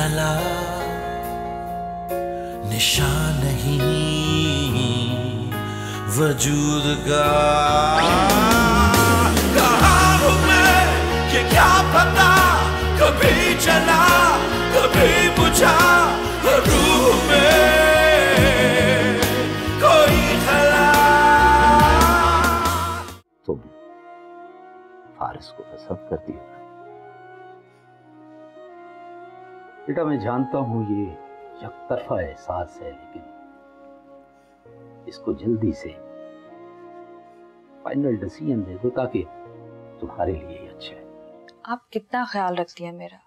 खला निशान नहीं वजूद का। कहाँ हूँ मैं ये क्या पता, कभी चला कभी बुझा रूह में कोई खला। तुम फारिस को पसंद करती हो बेटा, मैं जानता हूं ये एकतरफा एहसास है, लेकिन इसको जल्दी से फाइनल डिसीजन दे दो ताकि तुम्हारे लिए ही अच्छा है। आप कितना ख्याल रखती हैं मेरा,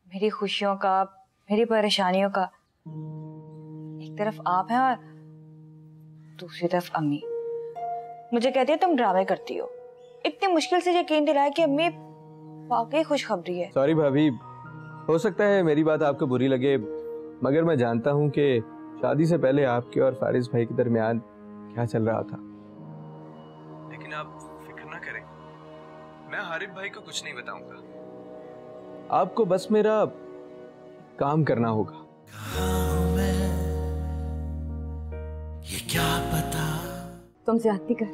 मेरी खुशियों का, मेरी परेशानियों का। एक तरफ आप हैं और दूसरी तरफ अम्मी। मुझे कहती है तुम ड्रामे करती हो। इतनी मुश्किल से यकीन दिलाया कि अम्मी वाकई खुशखबरी है। सॉरी भाभी, हो सकता है मेरी बात आपको बुरी लगे, मगर मैं जानता हूँ कि शादी से पहले आपके और फारिस भाई के दरमियान क्या चल रहा था। लेकिन आप फिक्र ना करें, मैं हारिब भाई को कुछ नहीं बताऊंगा। आपको बस मेरा काम करना होगा। मैं ये क्या पता। तुम ज्यादती कर,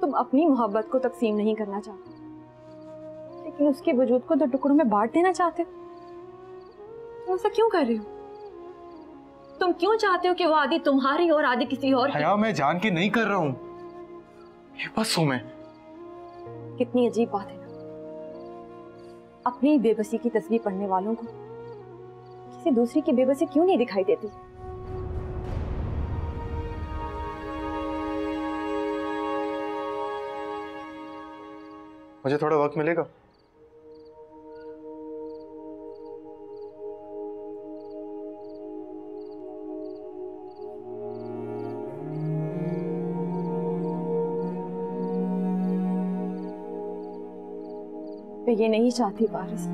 तुम अपनी मोहब्बत को तकसीम नहीं करना चाहते, लेकिन उसके वजूद को 2 टुकड़ों में बांट देना चाहते हो। तुम ऐसा क्यों कर रहे हो? तुम क्यों चाहते हो कि वो आदि तुम्हारी और आदि किसी और की? हया, मैं जान के नहीं कर रहा हूँ, ये बस हूँ मैं। कितनी अजीब बात है ना, अपनी बेबसी की तस्वीर पढ़ने वालों को किसी दूसरी की बेबसी क्यों नहीं दिखाई देती? मुझे थोड़ा वक्त मिलेगा? मैं ये नहीं चाहती फारिस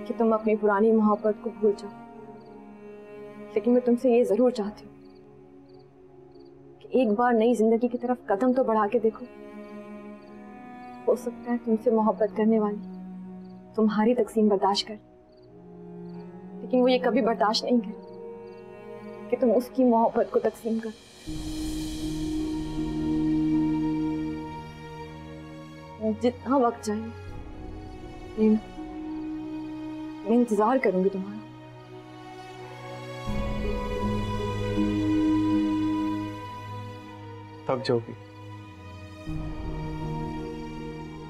कि तुम अपनी पुरानी मोहब्बत को भूल जाओ, लेकिन मैं तुमसे ये जरूर चाहती हूँ कि एक बार नई जिंदगी की तरफ कदम तो बढ़ा के देखो। हो सकता है तुमसे मोहब्बत करने वाली तुम्हारी तकसीम बर्दाश्त कर, लेकिन वो ये कभी बर्दाश्त नहीं करे कि तुम उसकी मोहब्बत को तकसीम कर। जितना वक्त चाहिए मैं इंतजार करूंगी तुम्हारा। थक जाओगी।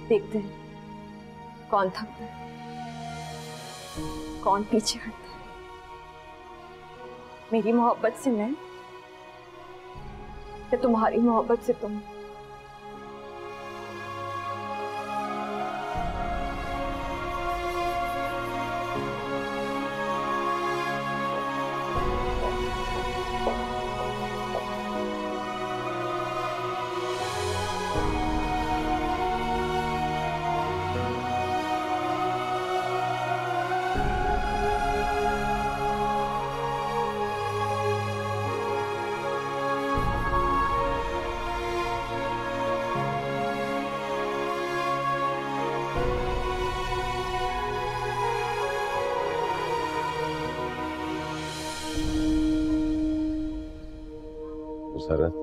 देखते हैं कौन थकता है, कौन पीछे हटता है। मेरी मोहब्बत से मैं या तुम्हारी मोहब्बत से तुम? सरत,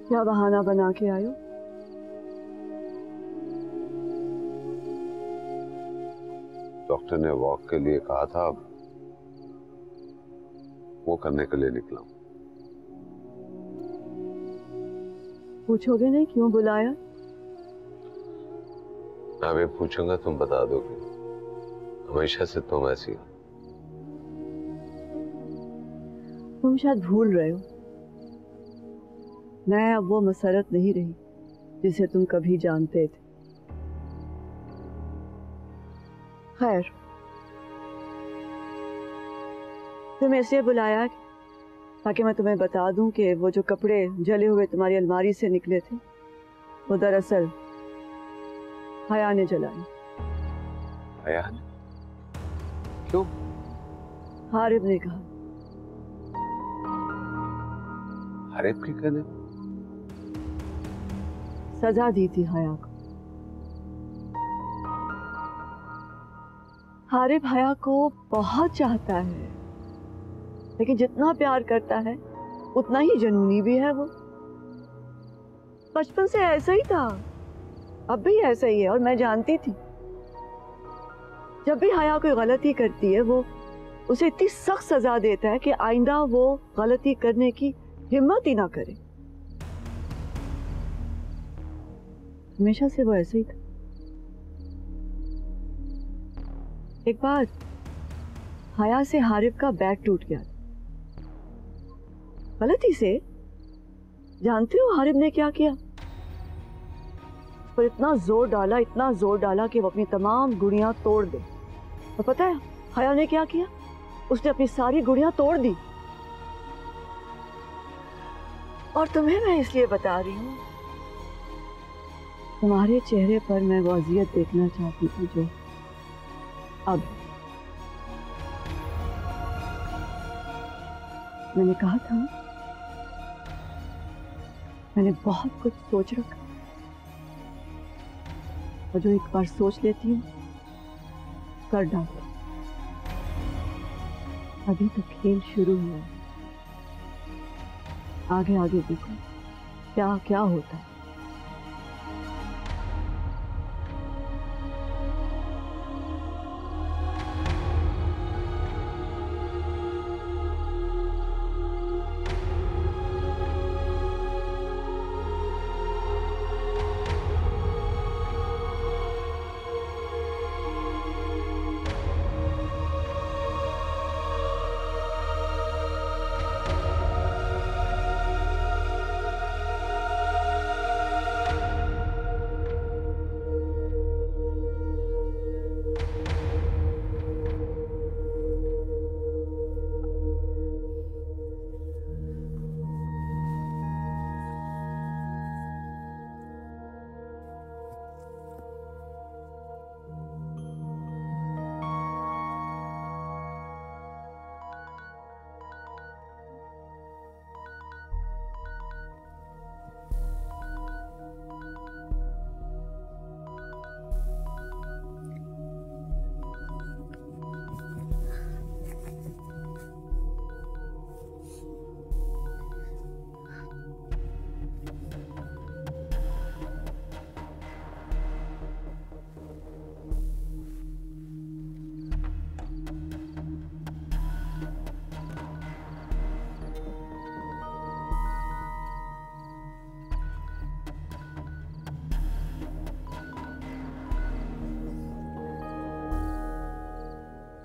क्या बहाना बना के आयो? डॉक्टर ने वॉक के लिए कहा था, वो करने के लिए निकला हूं। पूछोगे नहीं क्यों बुलाया? मैं भी पूछूंगा, तुम बता दोगे। हमेशा से तुम ऐसी हो। तुम शायद भूल रहे हो, मैं अब वो मसरत नहीं रही जिसे तुम कभी जानते थे। खैर, तुम्हें इसलिए बुलाया ताकि मैं तुम्हें बता दूं कि वो जो कपड़े जले हुए तुम्हारी अलमारी से निकले थे, वो दरअसल हया ने जलाए। हया? क्यों? हारिब ने कहा। हारिब की कहने? सजा दी थी हया को। हारिब हया को बहुत चाहता है, लेकिन जितना प्यार करता है उतना ही जुनूनी भी है वो। बचपन से ऐसा ही था, अब भी ऐसा ही है। और मैं जानती थी जब भी हया कोई गलती करती है वो उसे इतनी सख्त सजा देता है कि आइंदा वो गलती करने की हिम्मत ही ना करे। हमेशा से वो ऐसे ही था। एक बार हया से हारिब का बैग टूट गया, गलती से। जानते हो हारिब ने क्या किया? उस पर इतना जोर डाला कि वो अपनी तमाम गुड़ियां तोड़ दे। और पता है हया ने क्या किया? उसने अपनी सारी गुड़ियां तोड़ दी। और तुम्हें मैं इसलिए बता रही हूँ, तुम्हारे चेहरे पर मैं वो अजियत देखना चाहती थी जो अब। मैंने कहा था, मैंने बहुत कुछ सोच रखा, और जो एक बार सोच लेती हूँ कर डालती। अभी तो खेल शुरू हुआ है, आगे आगे देखो क्या क्या होता है।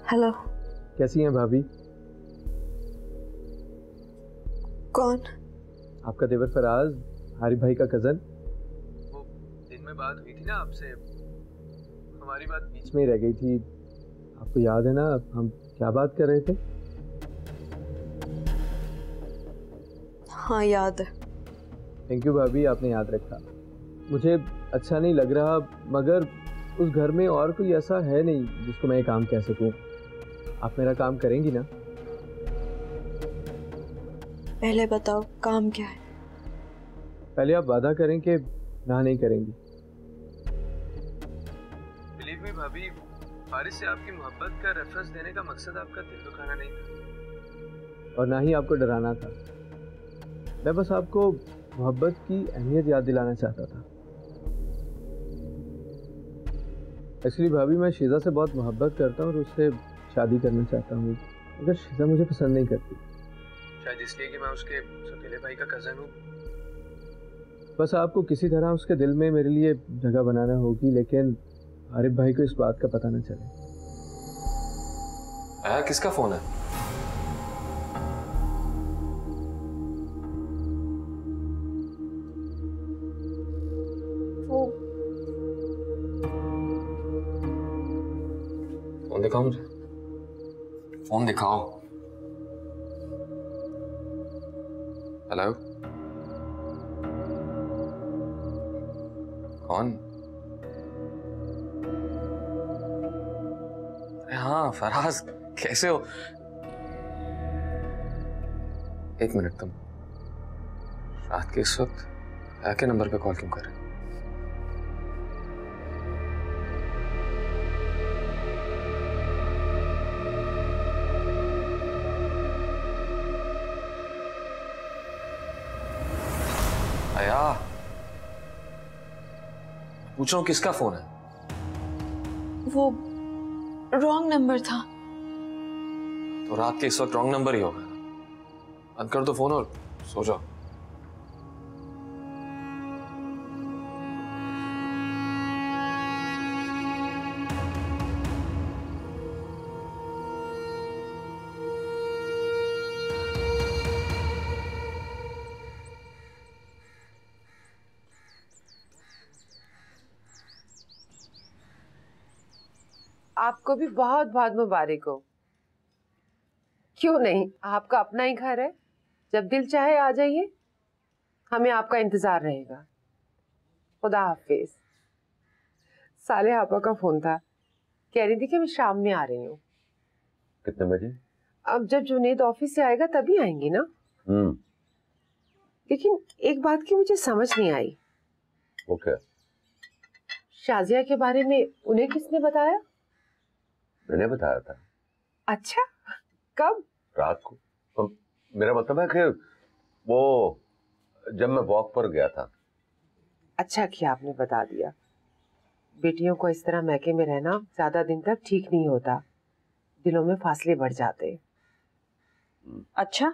हेलो। कैसी हैं भाभी? कौन? आपका देवर फराज, हारिब भाई का कजन। वो दिन में बात हुई थी ना आपसे, हमारी बात बीच में ही रह गई थी। आपको याद है ना हम क्या बात कर रहे थे? हाँ याद है। थैंक यू भाभी, आपने याद रखा। मुझे अच्छा नहीं लग रहा, मगर उस घर में और कोई ऐसा है नहीं जिसको मैं ये काम कह सकूं। आप मेरा काम करेंगी ना? पहले बताओ काम क्या है? पहले आप वादा करें कि ना नहीं करेंगी। बिलीव मी भाभी, फारिस से आपकी मोहब्बत का रेफरेंस देने का मकसद आपका दिल दुखाना नहीं था और ना ही आपको डराना था। मैं बस आपको मोहब्बत की अहमियत याद दिलाना चाहता था। एक्चुअली भाभी, मैं शीज़ा से बहुत मोहब्बत करता हूँ और उससे शादी करना चाहता हूँ, मगर शीज़ा मुझे पसंद नहीं करती। शायद इसलिए कि मैं उसके सौतेले भाई का कज़न हूँ। बस आपको किसी तरह उसके दिल में मेरे लिए जगह बनाना होगी, लेकिन हारिब भाई को इस बात का पता न चले। आया किसका फोन है? वो फोन दिखाओ मुझे, फोन दिखाओ। हेलो, कौन? अरे हाँ फराज, कैसे हो? एक मिनट, तुम रात के इस वक्त आया के नंबर पे कॉल क्यों कर रहे हो? आया, पूछ रहा हूं किसका फोन है? वो रॉन्ग नंबर था। तो रात के इस वक्त रॉन्ग नंबर ही होगा। बंद कर दो फोन और सो जाओ। आपको भी बहुत बहुत मुबारक हो। क्यों नहीं, आपका अपना ही घर है, जब दिल चाहे आ जाइए, हमें आपका इंतजार रहेगा। खुदा हाफिज। साले आपा का फोन था, कह रही थी कि मैं शाम में आ रही हूँ। कितने बजे? अब जब जुनेद ऑफिस से आएगा तभी आएंगी ना। लेकिन एक बात की मुझे समझ नहीं आई। वो क्या? शाजिया के बारे में उन्हें किसने बताया? मैंने बताया था। अच्छा, कब? रात को। तो मेरा मतलब है कि वो जब मैं वॉक पर गया था। अच्छा किया आपने बता दिया। बेटियों को इस तरह मैके में रहना ज्यादा दिन तक ठीक नहीं होता, दिलों में फासले बढ़ जाते। अच्छा,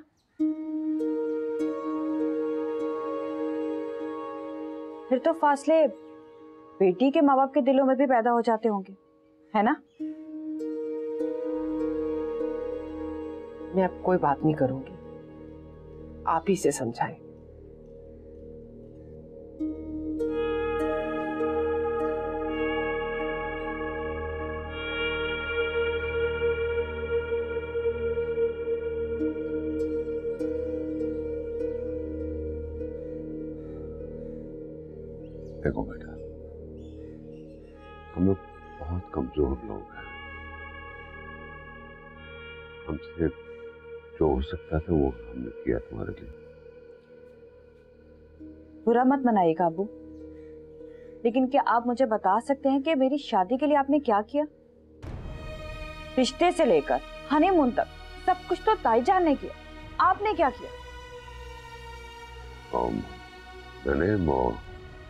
फिर तो फासले बेटी के माँ बाप के दिलों में भी पैदा हो जाते होंगे, है ना? मैं अब कोई बात नहीं करूंगी, आप ही से समझाएं। देखो बेटा, हम लोग बहुत कमजोर लोग हैं। हमसे जो हो सकता था वो हमने किया तुम्हारे लिए। बुरा मत मनाइएगा अबू, लेकिन क्या आप मुझे बता सकते हैं कि मेरी शादी के लिए आपने क्या किया? रिश्ते से लेकर हनीमून तक सब कुछ तो ताईजान ने किया, आपने क्या किया? मैंने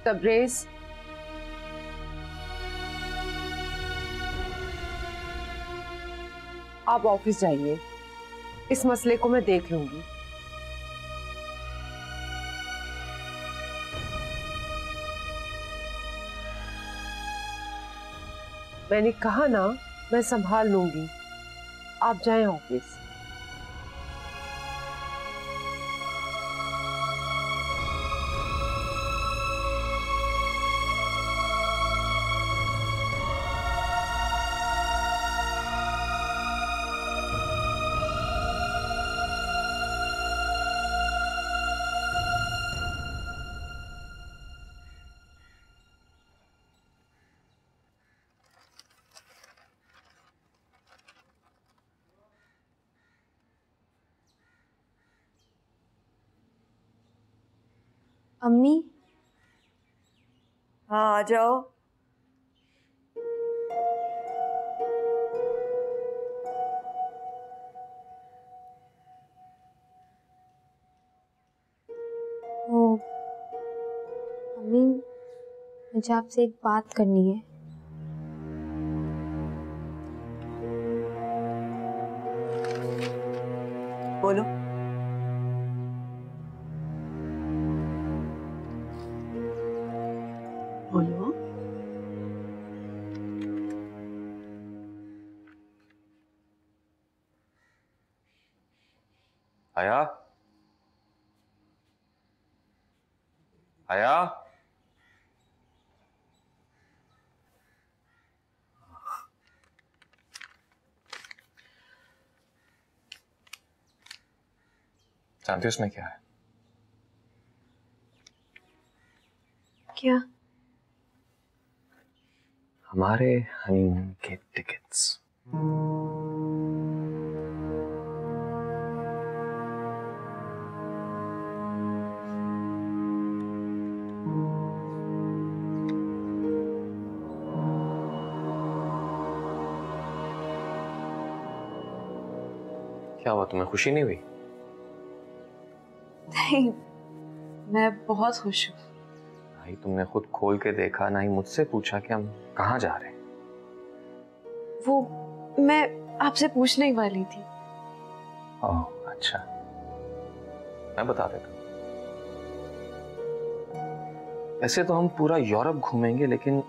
तबरेज, आप ऑफिस जाइए, इस मसले को मैं देख लूंगी। मैंने कहा ना, मैं संभाल लूंगी, आप जाएं ऑफिस। अम्मी, हाँ आ जाओ। ओ अम्मी, मुझे आपसे एक बात करनी है। बोलो। बोलो। आया, आया, जानती हो उसमें क्या है? क्या? हमारे हनीमून के टिकट्स। क्या हुआ, तुम्हें खुशी नहीं हुई? नहीं, मैं बहुत खुश हूँ। भाई तुमने खुद खोल के देखा, ना ही मुझसे पूछा कि हम कहाँ जा रहे हैं। वो मैं आपसे पूछने ही वाली थी। ओह अच्छा, मैं बता देता हूँ। ऐसे तो हम पूरा यूरोप घूमेंगे, लेकिन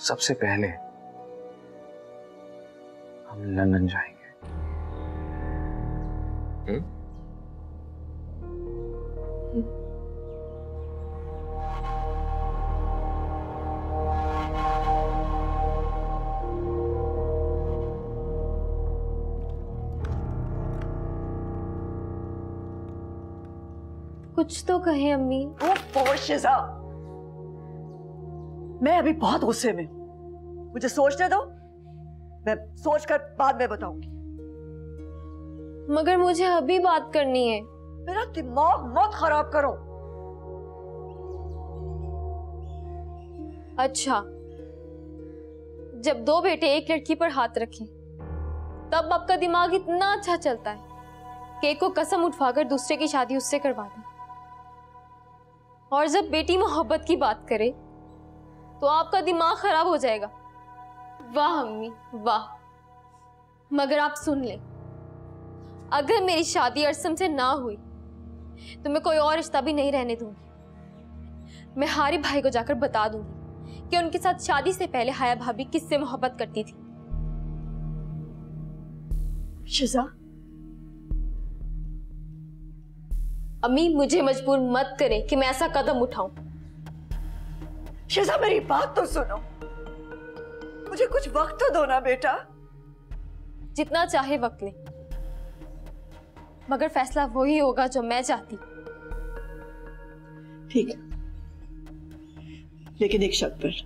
सबसे पहले हम लंदन जाएंगे। कुछ तो कहे अम्मी। वो शिजा, मैं अभी बहुत गुस्से में हूं, मुझे सोचने दो, मैं सोचकर बाद में बताऊंगी। मगर मुझे अभी बात करनी है। मेरा दिमाग मत खराब करो। अच्छा, जब दो बेटे एक लड़की पर हाथ रखें तब आपका दिमाग इतना अच्छा चलता है कि एक को कसम उठवाकर दूसरे की शादी उससे करवा दें, और जब बेटी मोहब्बत की बात करे तो आपका दिमाग खराब हो जाएगा। वाह अम्मी वाह। मगर आप सुन लें, अगर मेरी शादी अरसम से ना हुई तो मैं कोई और रिश्ता भी नहीं रहने दूंगी। मैं हारिब भाई को जाकर बता दूंगी कि उनके साथ शादी से पहले हाया भाभी किससे मोहब्बत करती थी। शिजा, अम्मी मुझे मजबूर मत करें कि मैं ऐसा कदम उठाऊं। शिजा मेरी बात तो सुनो, मुझे कुछ वक्त तो दो ना बेटा। जितना चाहे वक्त ले, मगर फैसला वही होगा जो मैं चाहती। ठीक है, लेकिन एक शर्त पर।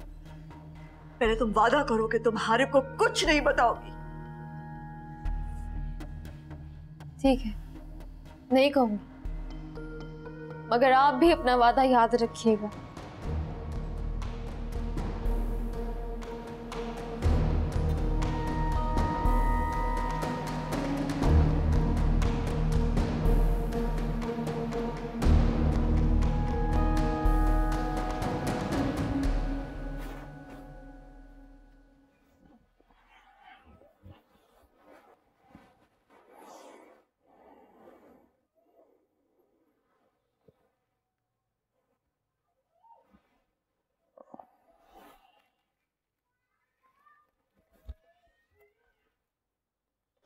पहले तुम वादा करो कि तुम हारिब को कुछ नहीं बताओगी। ठीक है, नहीं कहूंगी, मगर आप भी अपना वादा याद रखिएगा।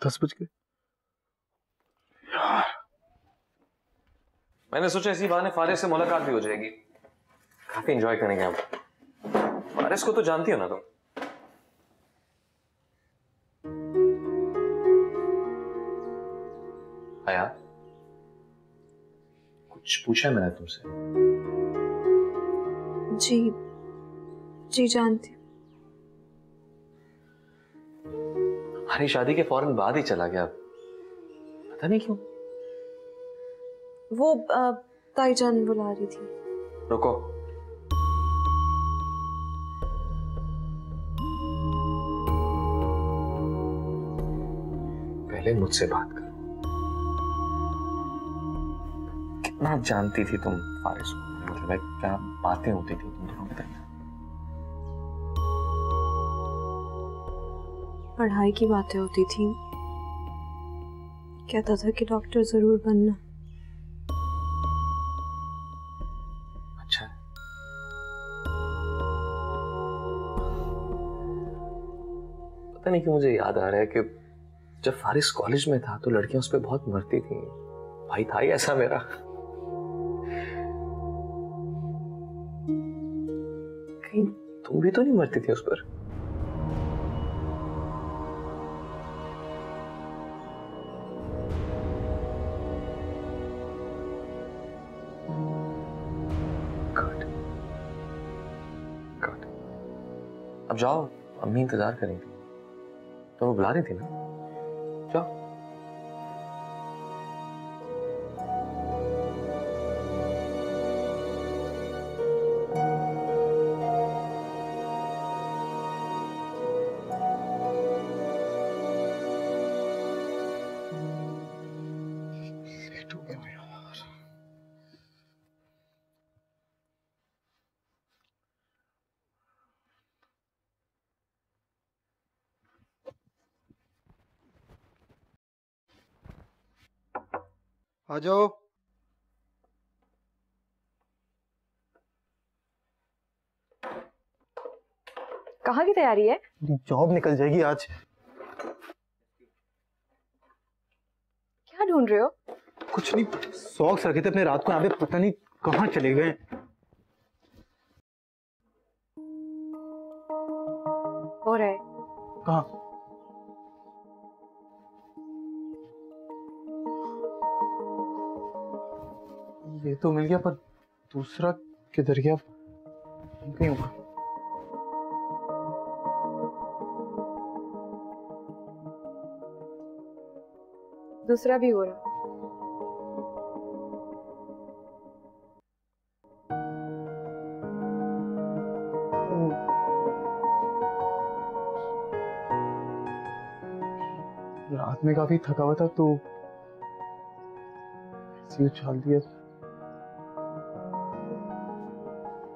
दस बज गए यार। मैंने सोचा इसी बहाने फारिस से मुलाकात भी हो जाएगी, काफी एंजॉय करेंगे हम। फारिस को तो जानती हो ना तुम। आया, कुछ पूछा है मैंने तुमसे? जी जानती। हमारी शादी के फौरन बाद ही चला गया, पता नहीं क्यों। वो ताईजान बुला रही थी। रुको, पहले मुझसे बात करो। कितना जानती थी तुम फारिस को? मतलब क्या बातें होती थी तुम दोनों के दरमियान? पढ़ाई की बातें होती थी, कहता था कि डॉक्टर जरूर बनना। अच्छा, पता नहीं क्यों मुझे याद आ रहा है कि जब फारिस कॉलेज में था तो लड़कियां उस पर बहुत मरती थी। भाई था ही ऐसा मेरा। कहीं तुम भी तो नहीं मरती थी उस पर? अब जाओ, अम्मी इंतजार करेंगी। तो वो बुला रही थी ना, जाओ। आ जाओ। कहाँ की तैयारी है? जॉब निकल जाएगी आज। क्या ढूंढ रहे हो? कुछ नहीं, सॉक्स रखे थे अपने रात को यहाँ पे, पता नहीं कहाँ चले गए। हो रहा है। कहाँ? ये तो मिल गया, पर दूसरा किधर गया? कहीं होगा। दूसरा भी हो रहा। रात में काफी थका हुआ था तो ऐसे ही उछाल दिया।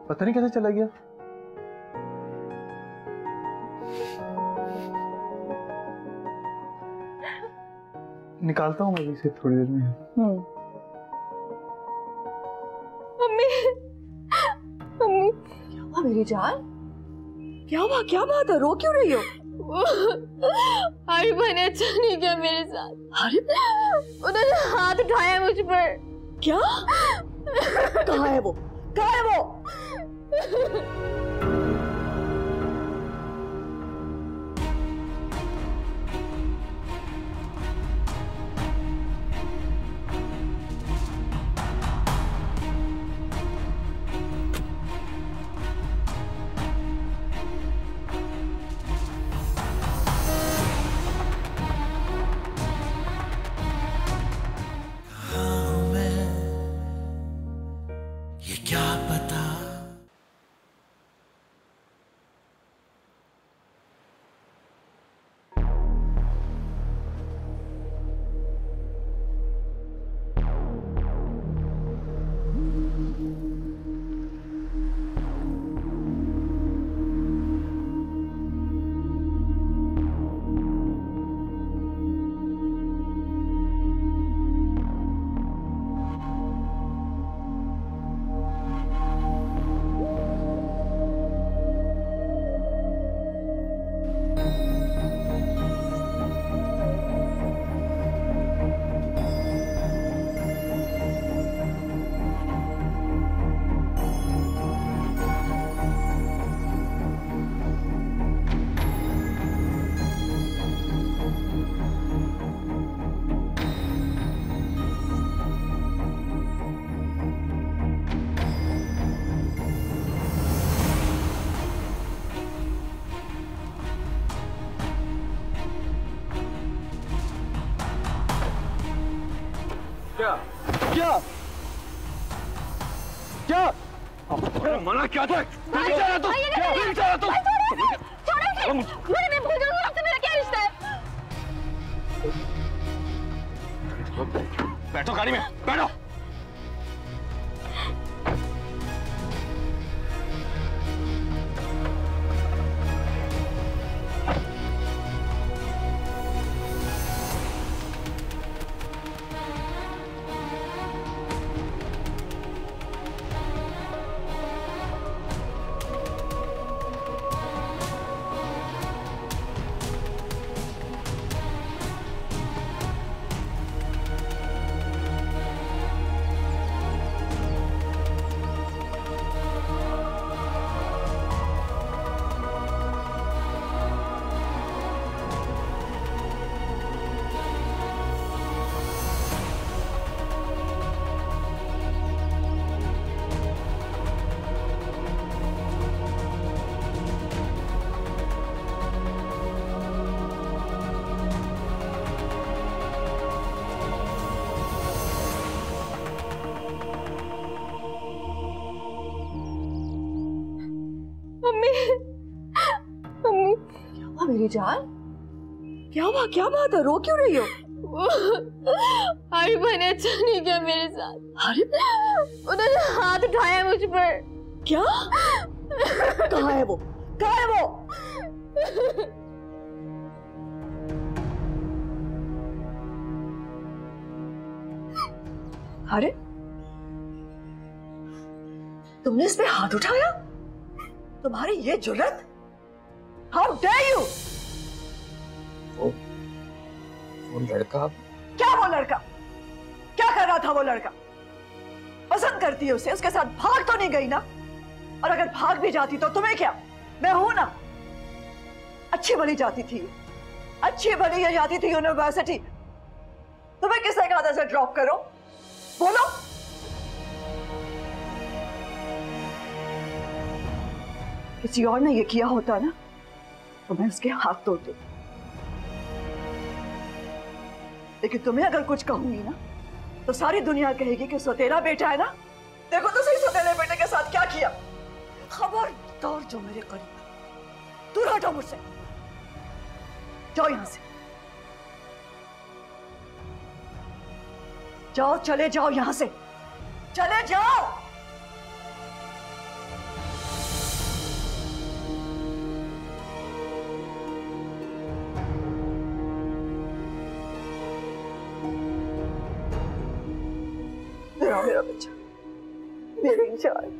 पता नहीं कैसे चला गया। निकालता हूँ मैं इसे थोड़ी देर में। मम्मी, मम्मी, क्या हुआ मेरी जान? क्या हुआ? क्या बात है? रो क्यों रही हो? आरिफ ने अच्छा नहीं किया मेरे साथ। आरिफ? उन्होंने हाथ उठाया मुझ पर। क्या? कहाँ है वो? कहाँ है वो? क्या क्या मना क्या था? नहीं जा रहा तू, नहीं जा रहा तू। मैं भूल जाऊंगा आपसे, मेरा क्या रिश्ता है? बैठो गाड़ी में, बैठो। मेरी जान, क्या हुआ? क्या बात है? रो क्यों रही हो? आरिफ ने अच्छा नहीं किया मेरे साथ। आरिफ? उन्होंने हाथ उठाया मुझ पर। क्या? कहाँ है वो? कहाँ है वो? अरे तुमने इस पे हाथ उठाया? तुम्हारी ये जुर्रत? How dare you! वो लड़का? क्या वो लड़का? क्या कर रहा था वो लड़का? पसंद करती है उसे, उसके साथ भाग तो नहीं गई ना? और अगर भाग भी जाती तो तुम्हें क्या? मैं हूं ना। अच्छी भली जाती थी, अच्छी भली ये जाती थी यूनिवर्सिटी। तुम्हें किसने कहा था इसे ड्रॉप करो? बोलो। किसी और ने ये किया होता ना तो मैं उसके हाथ तोड़ देती, लेकिन तुम्हें अगर कुछ कहूंगी ना तो सारी दुनिया कहेगी कि सौतेला बेटा है ना। देखो तो सही सौतेले बेटे के साथ क्या किया। खबरदार जो मेरे करीब, दूर हटो मुझसे, जाओ यहां से, जाओ, चले जाओ यहां से, चले जाओ। मेरा बच्चा, मेरी जान,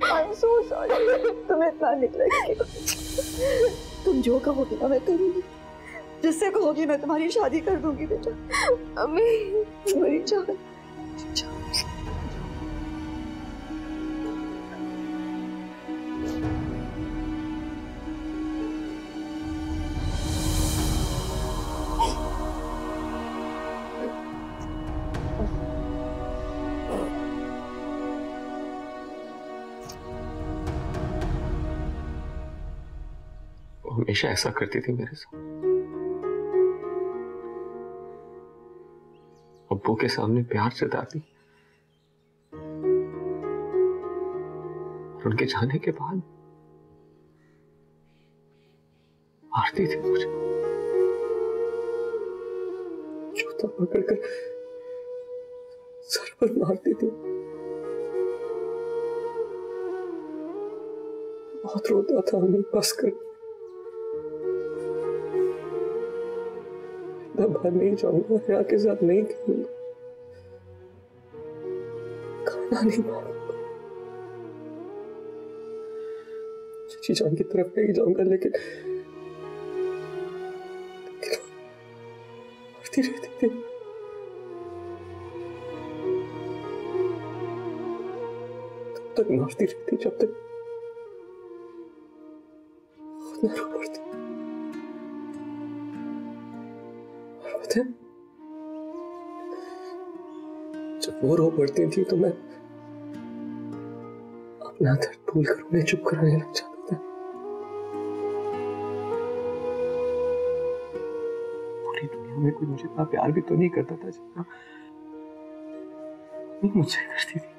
I'm so sorry। तुम्हें इतना निकलेगी। तुम जो कहोगी ना मैं करूंगी, जिससे कहोगी मैं तुम्हारी शादी कर दूंगी बेटा। अम्मी, मेरी जान, हमेशा ऐसा करती थी मेरे साथ। अब्बू के सामने प्यार जताती और उनके जाने के बाद मारती थी मुझे, जूता पकड़कर सर पर मारती थी। बहुत रोता था, हमें बस कर मैं बाहर नहीं जाऊंगा, यहाँ के साथ नहीं खेलूंगा, खाना नहीं मारूंगा, चची जान की तरफ नहीं जाऊंगा, लेकिन मारती रहती थी। तब तक मारती रहती जब तक खुद न रो पड़ती। जब वो रो पड़ती थी तो मैं अपना दर्द भूल कर उन्हें चुप कराने लग जाता था। पूरी दुनिया में कोई मुझे इतना प्यार भी तो नहीं करता था जितना मुझसे करती थी।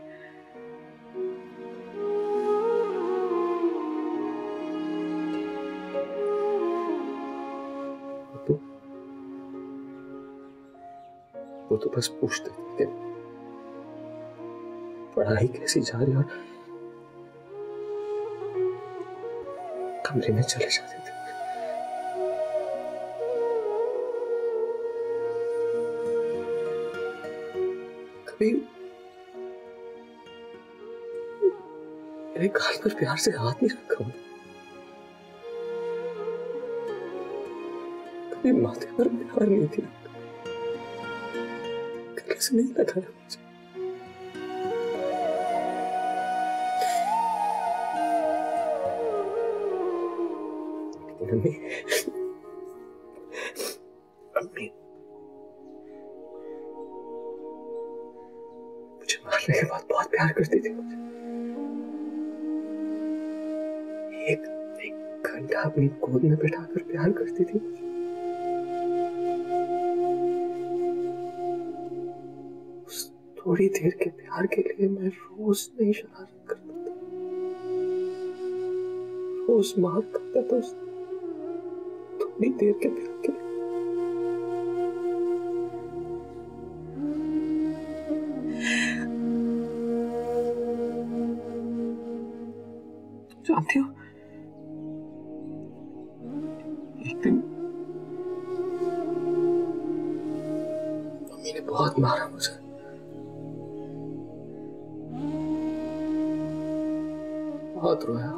वो तो बस पूछते थे कि पढ़ाई कैसी जा रही, और कमरे में चले जाते थे। कभी मेरे गाल पर प्यार से हाथ नहीं रखा, कभी माथे पर प्यार नहीं दिया, गले से नहीं लगाया मुझे। अम्मी, अम्मी मुझे मारने के बाद बहुत प्यार करती थी मुझे। एक घंटा अपनी गोद में बैठाकर प्यार करती थी मुझे। उस थोड़ी देर के प्यार के लिए मैं रोज नई शरारत करता था, रोज मार करता था उस थोड़ी देर के प्यार के लिए। जानती हो, एक दिन मम्मी ने बहुत मारा मुझे। बहुत रोया।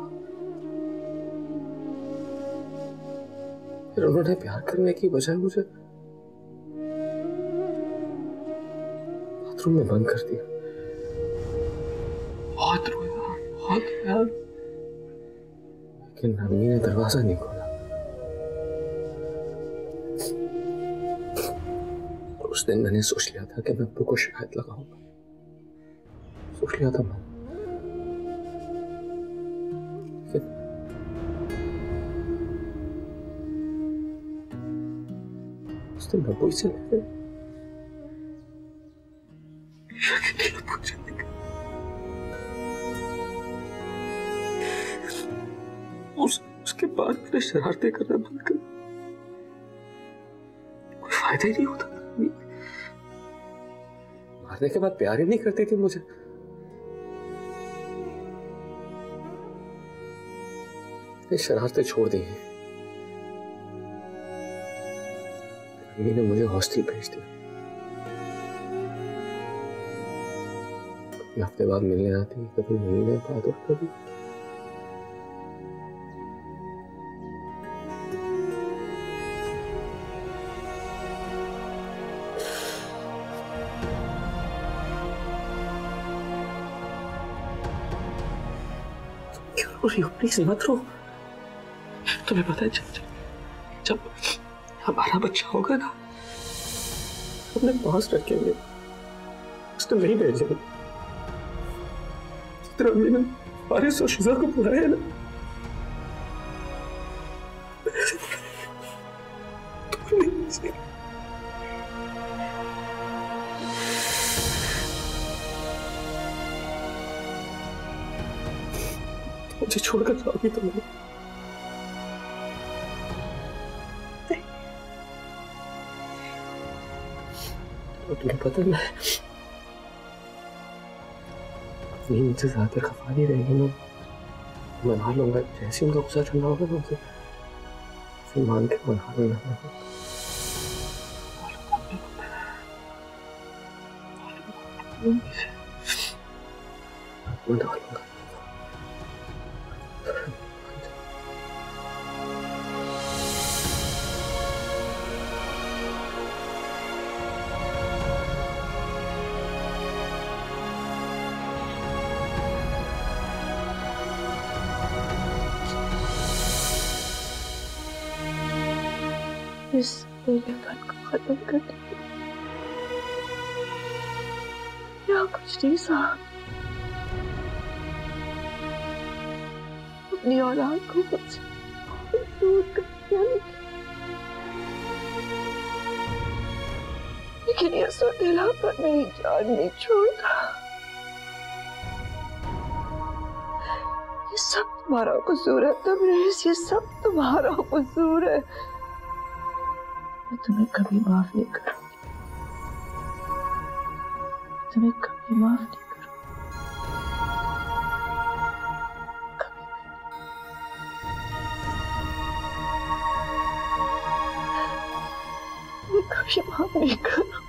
फिर उन्होंने प्यार करने की बजाय मुझे बाथरूम में बंद कर दिया। बहुत रोया, बहुत रोया, लेकिन अम्मी ने दरवाजा नहीं खोला। उस दिन मैंने सोच लिया था कि मैं अब्बू को शिकायत लगाऊंगा, सोच लिया था मैं। उस दिन अब्बू से उसके बाद मैंने शरारतें करना बंद कर, कोई फायदा ही नहीं होता। मारने के बाद प्यार ही नहीं करती थी मुझे। ये शरारतें छोड़ दी हैं। अम्मी ने मुझे हॉस्टल भेज दिया। कभी हफ्ते बाद मिलने आती, कभी महीने बाद, और कभी प्लीज मत रो। तुम्हें पता है जब हमारा बच्चा होगा ना, अपने पास रखेंगे, उसको नहीं भेजेंगे। तेरा अम्मी ने फारिस और शिजा को बुलाया ना, मुझे छोड़कर जाओगी तो नहीं। तुम्हें पता है मैं मुझसे ज्यादा खफा नहीं रहेगी। मैं मना लूंगा, जैसे उनका गुस्सा ठंडा होगा ना उसे मान के मना लूंगा। मना लूंगा। इस अकेलेपन को खत्म कर दे या कुछ नहीं साहब। अपनी औलाद को मुझसे दूर कर दिया, लेकिन ये अकेलापन मेरी जान नहीं छोड़ता। ये सब तुम्हारा कसूर है तबरेज़, ये सब तुम्हारा कसूर है। मैं तुम्हें कभी माफ नहीं करूंगी, तुम्हें कभी माफ नहीं करूंगी, कभी कभी माफ नहीं करूंगी।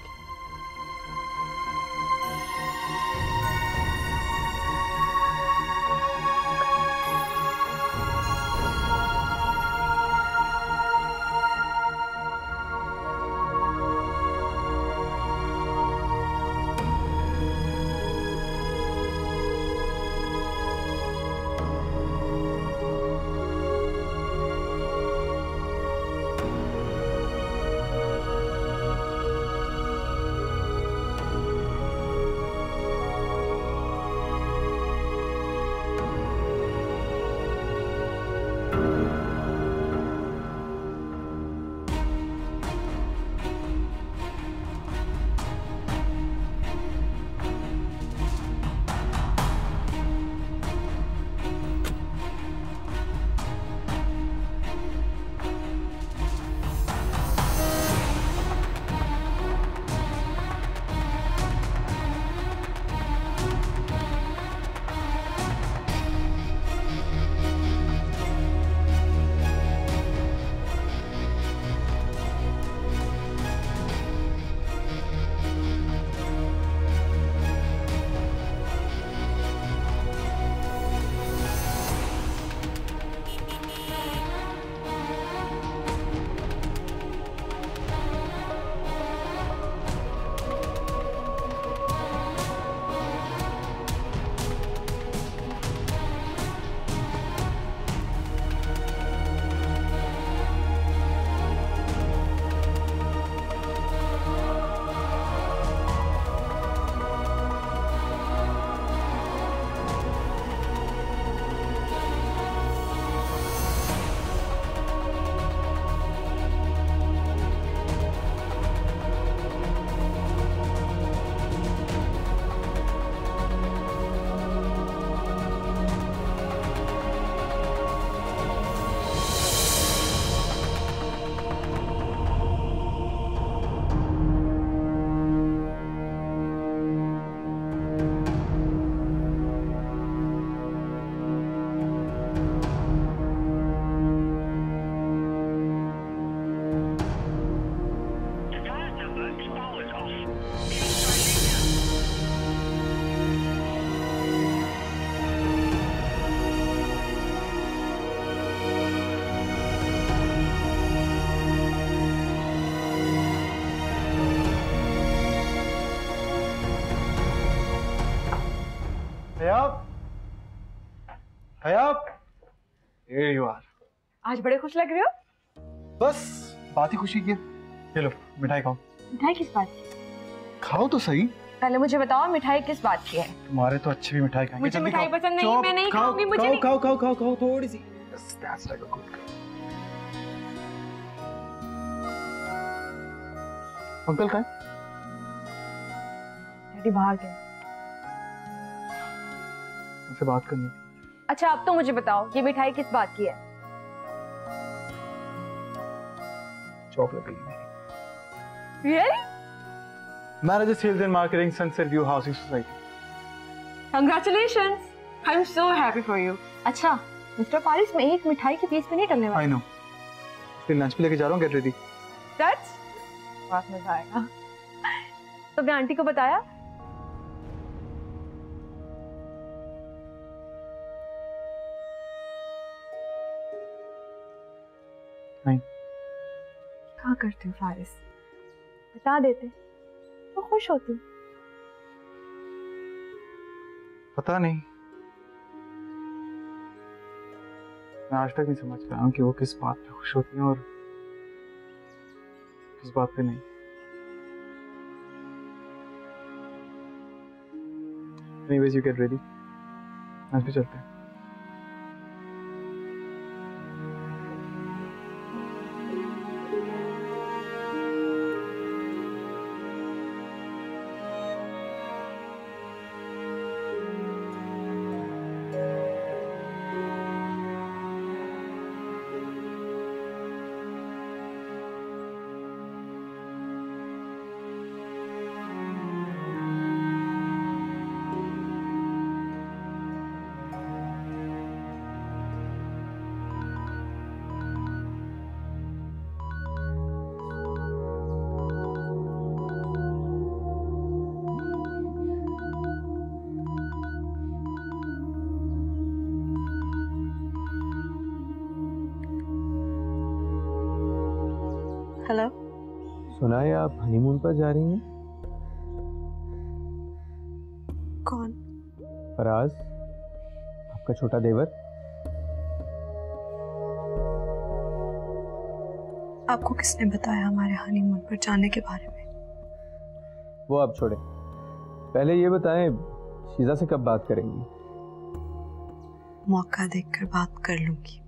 Hayat, Hayat, here you are. आज बड़े खुश लग रहे हो। बस बात ही खुशी की है। ये लो मिठाई खाओ। मिठाई किस बात की? खाओ तो सही। पहले मुझे बताओ मिठाई किस बात की है। तुम्हारे तो अच्छी भी मिठाई खाएंगे। मुझे मिठाई पसंद नहीं, मैं नहीं खाऊंगी। मुझे खाओ नहीं। खाओ खाओ खाओ खाओ थोड़ी सी। That's like a good girl. Uncle कहाँ है? डैडी बाहर गए। मुझसे बात करनी थी। अच्छा अब तो मुझे बताओ ये मिठाई किस बात की है? Chocolate Really? Manager sales and marketing sunset view housing society. Congratulations! I'm so happy for you. अच्छा मिस्टर फारिस, मैं एक मिठाई के पीस पे नहीं टलने वाली। I know. फिर लंच पे लेके जा रहा हूँ, गेट रेडी। That's बहुत मजा आएगा। तो अपने आंटी को बताया? नहीं। क्या करते हो फारिस? बता देते तो खुश होती। पता नहीं, मैं आज तक नहीं समझ पाया हूँ कि वो किस बात पे खुश होती हैं और किस बात पे नहीं। Anyways, you get ready. आज भी चलते हैं। हेलो। सुना है आप हनीमून पर जा रही हैं? कौन? फराज, आपका छोटा देवर। आपको किसने बताया हमारे हनीमून पर जाने के बारे में? वो आप छोड़े, पहले ये बताएं शीजा से कब बात करेंगी? मौका देखकर बात कर लूंगी।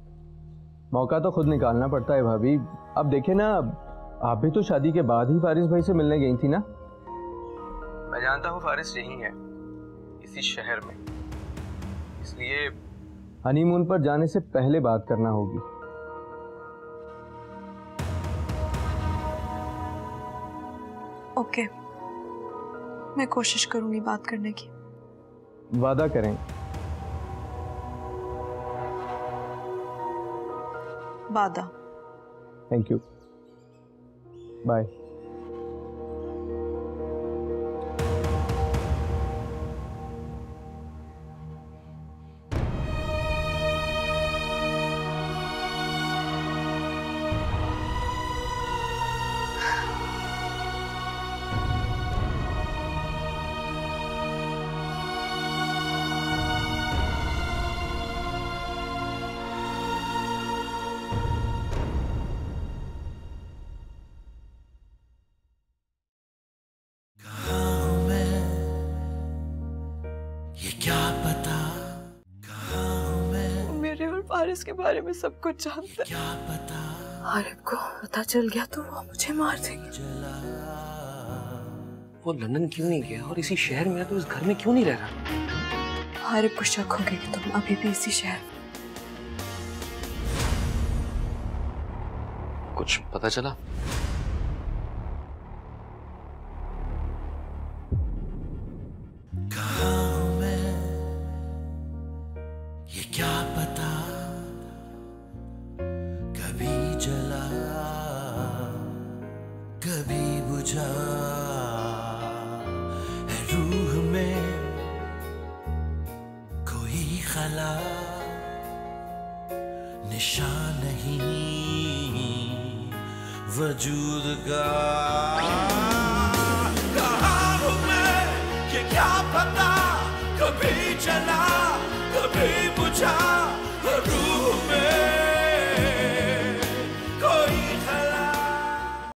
मौका तो खुद निकालना पड़ता है भाभी। अब देखे ना, आप भी तो शादी के बाद ही फारिस भाई से मिलने गई थी ना? मैं जानता हूँ फारिस यही है, इसी शहर में, इसलिए हनीमून पर जाने से पहले बात करना होगी। ओके, मैं कोशिश करूंगी बात करने की। वादा करें? वादा। Thank you, bye. फारिस के बारे में सब कुछ जानता है। आरिफ को पता चल गया तो वो मुझे मार देंगे। वो लंदन क्यों नहीं गया और इसी शहर में, तो इस घर में क्यों नहीं रह रहा? आरिफ को शक हो गया कि तुम अभी भी इसी शहर में। कुछ पता चला? निशान नहीं वजूद का, कहाँ हूँ मैं ये क्या पता, कभी चला baby.